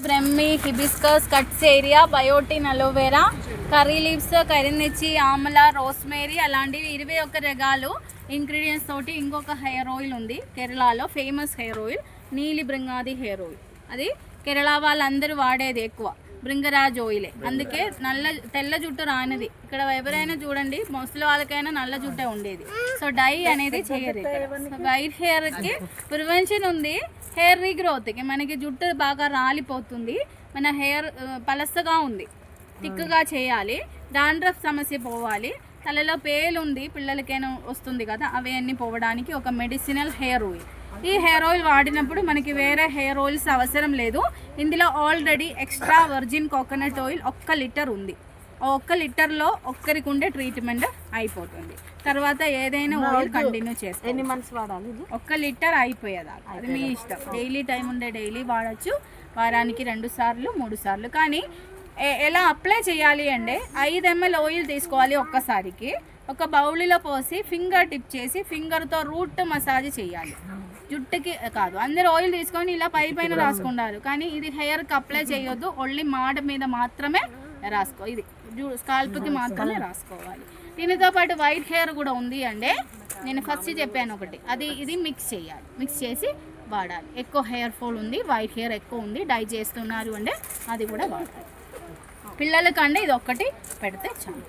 Brahmi, hibiscus, కట్సేరియా, biotin, aloe vera, curry leaves, కరినిచ్చి, amla, rosemary అలాంటివి 21 రకాలు ఇంగ్రీడియంట్స్ తోటి ఇంకొక హెయిర్ ఆయిల్ ఉంది కేరళలో ఫేమస్ హెయిర్ ఆయిల్, నీలి బృంగాది హెయిర్ ఆయిల్. అది కేరళ వాళ్ళందరూ వాడేది ఎక్కువ బృంగరాజ్ ఆయిలే. అందుకే తెల్ల జుట్టు రానిది. ఇక్కడ ఎవరైనా చూడండి, ముసలి వాళ్ళకైనా నల్ల జుట్టే ఉండేది. సో డై అనేది చేయరు. వైట్ హెయిర్కి ప్రివెన్షన్ ఉంది, హెయిర్ రీగ్రోత్కి. మనకి జుట్టు బాగా రాలిపోతుంది, మన హెయిర్ పలసగా ఉంది, థిక్గా చేయాలి, డాండ్రఫ్ సమస్య పోవాలి, తలలో పేలు ఉంది పిల్లలకైనా వస్తుంది కదా, అవన్నీ పోవడానికి ఒక మెడిసినల్ హెయిర్ ఆయిల్. ఈ హెయిర్ ఆయిల్ వాడినప్పుడు మనకి వేరే హెయిర్ ఆయిల్స్ అవసరం లేదు. ఇందులో already extra virgin coconut oil 1 litre ఉంది. 1 లీటర్లో ఒక్కరికి ఉండే ట్రీట్మెంట్ అయిపోతుంది. తర్వాత ఏదైనా ఆయిల్ కంటిన్యూ చేస్తాం. ఎన్ని మంత్స్ వాడాలి? 1 లీటర్ అయిపోయేదా, అది మీ ఇష్టం. డైలీ టైం ఉండే డైలీ వాడచ్చు, వారానికి 2 సార్లు 3 సార్లు. కానీ ఎలా అప్లై చేయాలి అంటే 5 ml ఆయిల్ తీసుకోవాలి ఒక్కసారికి. ఒక బౌల్లో పోసి ఫింగర్ టిప్ చేసి ఫింగర్తో రూట్ మసాజ్ చేయాలి, జుట్టుకి కాదు. అందరూ ఆయిల్ తీసుకొని ఇలా పైన రాసుకుంటారు, కానీ ఇది హెయిర్కి అప్లై చేయొద్దు, ఓన్లీ మాడ మీద మాత్రమే రాసుకో. ఇది స్కాల్ప్కి మాత్రమే రాసుకోవాలి. దీనితో పాటు వైట్ హెయిర్ కూడా ఉంది అంటే నేను ఫస్ట్ చెప్పాను ఒకటి, ఇది మిక్స్ చేయాలి. మిక్స్ చేసి వాడాలి. ఎక్కువ హెయిర్ ఫాల్ ఉంది, వైట్ హెయిర్ ఎక్కువ ఉంది, డై చేస్తున్నారు అంటే అది కూడా వాడాలి. పిల్లలకంటే ఇది ఒక్కటి పెడితే చాలు.